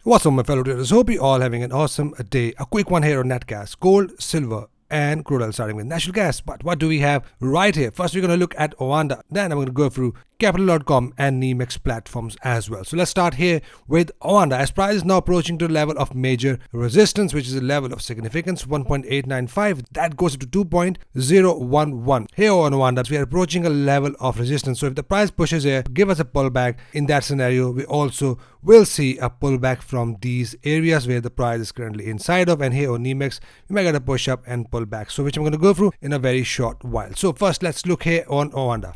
What's up, my fellow traders? Hope you all having an awesome day. A quick one here on nat gas, gold, silver, and crude oil, starting with natural gas. But what do we have right here? First, we're going to look at Oanda. Then I'm going to go through Capital.com and Nemex platforms as well. So let's start here with Oanda. As price is now approaching to the level of major resistance, which is a level of significance 1.895, that goes up to 2.011. Here on Oanda, we are approaching a level of resistance. So if the price pushes here, give us a pullback. In that scenario, we also will see a pullback from these areas where the price is currently inside of, and here on Nemex, we might get a push up and pull back. So which I'm going to go through in a very short while. So first, let's look here on Oanda.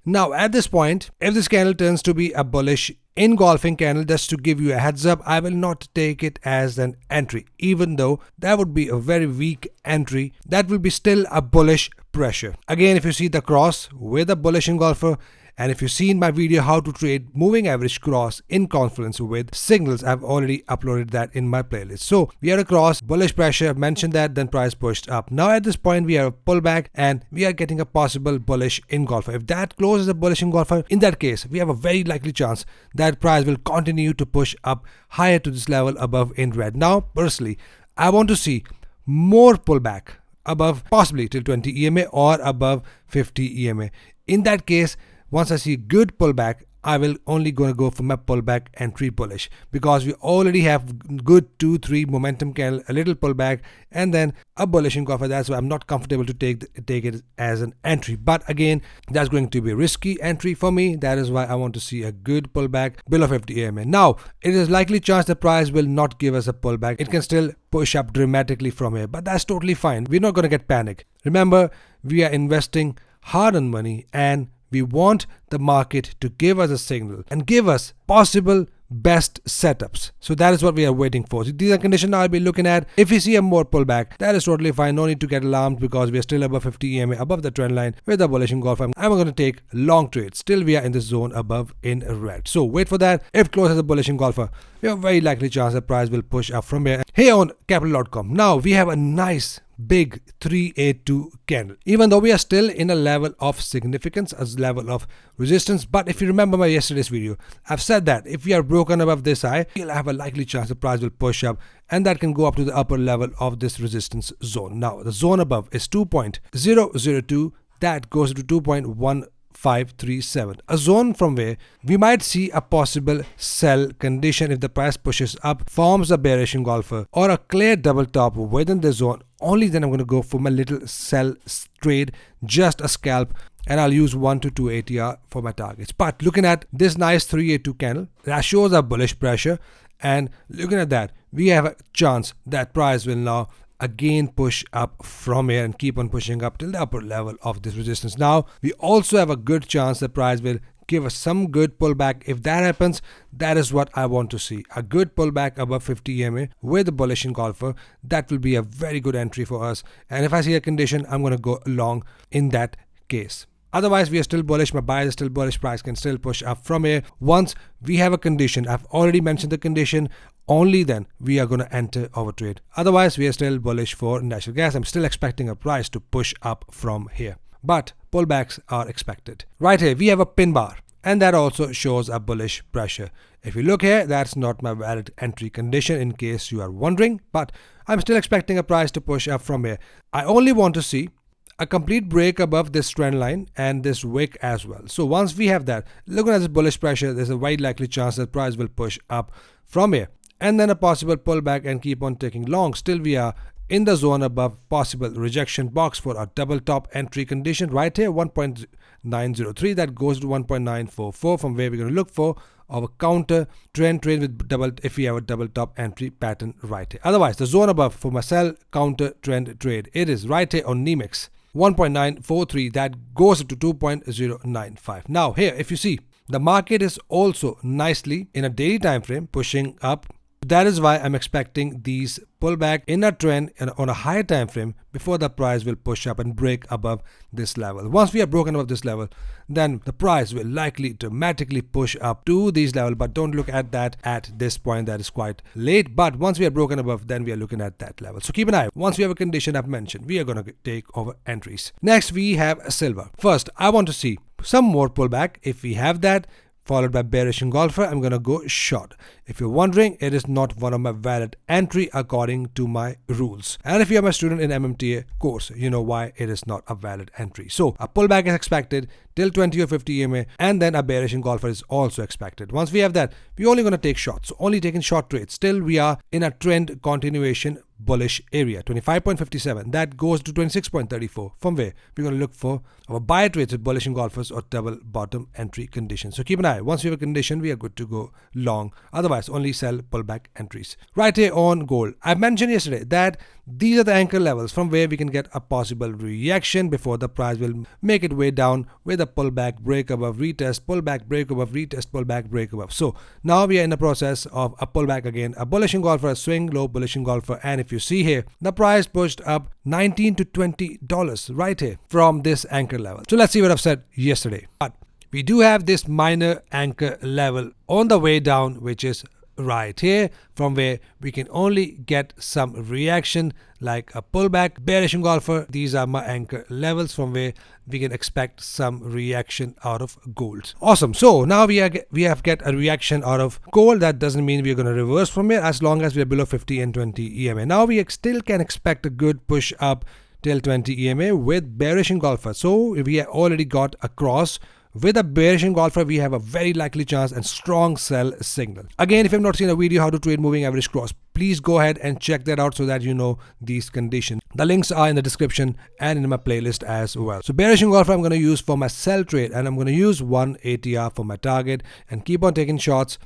Now at this point, if this candle turns to be a bullish engulfing candle, just to give you a heads up, I will not take it as an entry. Even though that would be a very weak entry, that will be still a bullish pressure. Again, if you see the cross with a bullish engulfer, and if you've seen my video how to trade moving average cross in confluence with signals, I've already uploaded that in my playlist. So we had a cross, bullish pressure, I've mentioned that, then price pushed up. Now at this point we have a pullback and we are getting a possible bullish engulfer. If that closes a bullish engulfer, in that case we have a very likely chance that price will continue to push up higher to this level above in red. Now personally, I want to see more pullback above possibly till 20 EMA or above 50 EMA. In that case, once I see good pullback, I will only gonna go for my pullback entry bullish, because we already have good 2-3 momentum candle, a little pullback, and then a bullish engulfer. That's why I'm not comfortable to take it as an entry. But again, that's going to be a risky entry for me. That is why I want to see a good pullback below 50 EMA. Now, it is likely chance the price will not give us a pullback. It can still push up dramatically from here, but that's totally fine. We're not gonna get panic. Remember, we are investing hard-earned money, and we want the market to give us a signal and give us possible best setups. So that is what we are waiting for. So these are conditions I'll be looking at. If we see a more pullback, that is totally fine. No need to get alarmed, because we are still above 50 EMA, above the trend line with a bullish engulfer. I'm going to take long trades. Still we are in this zone above in red. So wait for that. If close as a bullish engulfer, we have a very likely chance the price will push up from here. Here on Capital.com, now we have a nice big 382 candle, even though we are still in a level of significance, as level of resistance. But if you remember my yesterday's video, I've said that if we are broken above this high, we'll have a likely chance the price will push up, and that can go up to the upper level of this resistance zone. Now the zone above is 2.002, that goes to 2.1537, a zone from where we might see a possible sell condition if the price pushes up, forms a bearish engulfer or a clear double top within the zone. Only then I'm going to go for my little sell trade, just a scalp, and I'll use 1 to 2 ATR for my targets. But looking at this nice 382 candle, that shows a bullish pressure, and looking at that, we have a chance that price will now again push up from here and keep on pushing up till the upper level of this resistance. Now we also have a good chance the price will give us some good pullback. If that happens, that is what I want to see, a good pullback above 50 EMA with a bullish engulfer. That will be a very good entry for us, and if I see a condition, I'm going to go long in that case. Otherwise, we are still bullish. My buy is still bullish. Price can still push up from here. Once we have a condition, I've already mentioned the condition, only then we are going to enter our trade. Otherwise, we are still bullish for natural gas. I'm still expecting a price to push up from here, but pullbacks are expected. Right here, we have a pin bar, and that also shows a bullish pressure. If you look here, that's not my valid entry condition, in case you are wondering, but I'm still expecting a price to push up from here. I only want to see a complete break above this trend line and this wick as well. So once we have that, looking at this bullish pressure, there's a very likely chance that price will push up from here, and then a possible pullback and keep on taking long. Still we are in the zone above possible rejection box for a double top entry condition right here, 1.903, that goes to 1.944, from where we're going to look for our counter trend trade with double, if we have a double top entry pattern right here. Otherwise, the zone above for my sell counter trend trade, it is right here on Nemex, 1.943, that goes up to 2.095. Now here, if you see, the market is also nicely in a daily time frame pushing up. That is why I'm expecting these pullback in a trend and on a higher time frame before the price will push up and break above this level. Once we are broken above this level, then the price will likely dramatically push up to these levels, but don't look at that at this point, that is quite late. But once we are broken above, then we are looking at that level. So keep an eye. Once we have a condition I've mentioned, we are going to take over entries. Next we have silver. First, I want to see some more pullback. If we have that, followed by bearish engulfer, I'm going to go short. If you're wondering, it is not one of my valid entry according to my rules. And if you are my student in MMTA course, you know why it is not a valid entry. So a pullback is expected till 20 or 50 EMA, and then a bearish engulfer is also expected. Once we have that, we're only going to take shots. So only taking short trades. Still we are in a trend continuation bullish area, 25.57. That goes to 26.34. From where we're going to look for our buy trades with bullish engulfers or double bottom entry conditions. So keep an eye. Once we have a condition, we are good to go long. Otherwise, only sell pullback entries. Right here on gold, I mentioned yesterday that these are the anchor levels from where we can get a possible reaction before the price will make its way down with a pullback, break above, retest, pullback, break above, retest, pullback, break above. So now we are in the process of a pullback again, a bullish engulfer, a swing low, bullish engulfer, and if you see here, the price pushed up $19 to $20 right here from this anchor level. So let's see what I've said yesterday. But we do have this minor anchor level on the way down, which is right here, from where we can only get some reaction like a pullback, bearish engulfer. These are my anchor levels from where we can expect some reaction out of gold. Awesome. So now we have get a reaction out of gold. That doesn't mean we're going to reverse from here as long as we're below 50 and 20 EMA. Now we still can expect a good push up till 20 EMA with bearish engulfer. So we have already got a cross. With a bearish engulfer, we have a very likely chance and strong sell signal. Again, if you have not seen a video how to trade moving average cross, please go ahead and check that out so that you know these conditions. The links are in the description and in my playlist as well. So bearish engulfer I'm going to use for my sell trade, and I'm going to use 1 ATR for my target and keep on taking shots.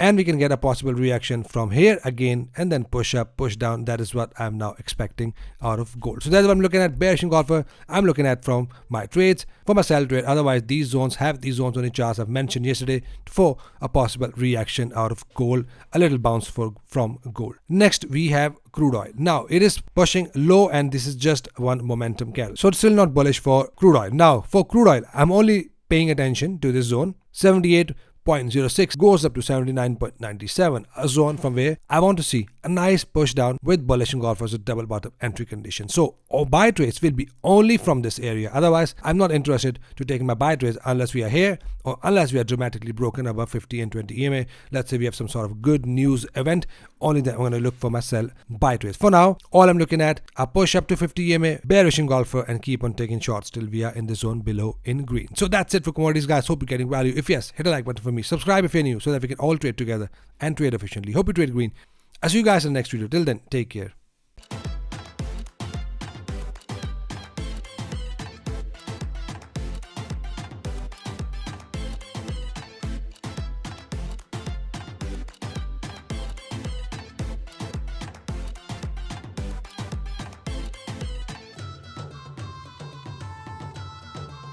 And we can get a possible reaction from here again and then push up, push down. That is what I'm now expecting out of gold. So that's what I'm looking at. Bearish engulfer I'm looking at from my trades for my sell trade. Otherwise, these zones have these zones on the charts I've mentioned yesterday for a possible reaction out of gold, a little bounce from gold. Next, we have crude oil. Now it is pushing low, and this is just one momentum candle. So it's still not bullish for crude oil. Now for crude oil, I'm only paying attention to this zone, 78.06 goes up to 79.97, a zone from where I want to see a nice push down with bullish engulfers with double bottom entry condition. So our buy trades will be only from this area. Otherwise, I'm not interested to take my buy trades unless we are here or unless we are dramatically broken above 50 and 20 EMA. Let's say we have some sort of good news event. Only then I'm going to look for my sell buy trades. For now, all I'm looking at a push up to 50 EMA, bearish engulfer, and keep on taking shots till we are in the zone below in green. So that's it for commodities, guys. Hope you're getting value. If yes, hit a like button for me. Subscribe if you're new so that we can all trade together and trade efficiently. Hope you trade green. I'll see you guys in the next video. Till then, take care.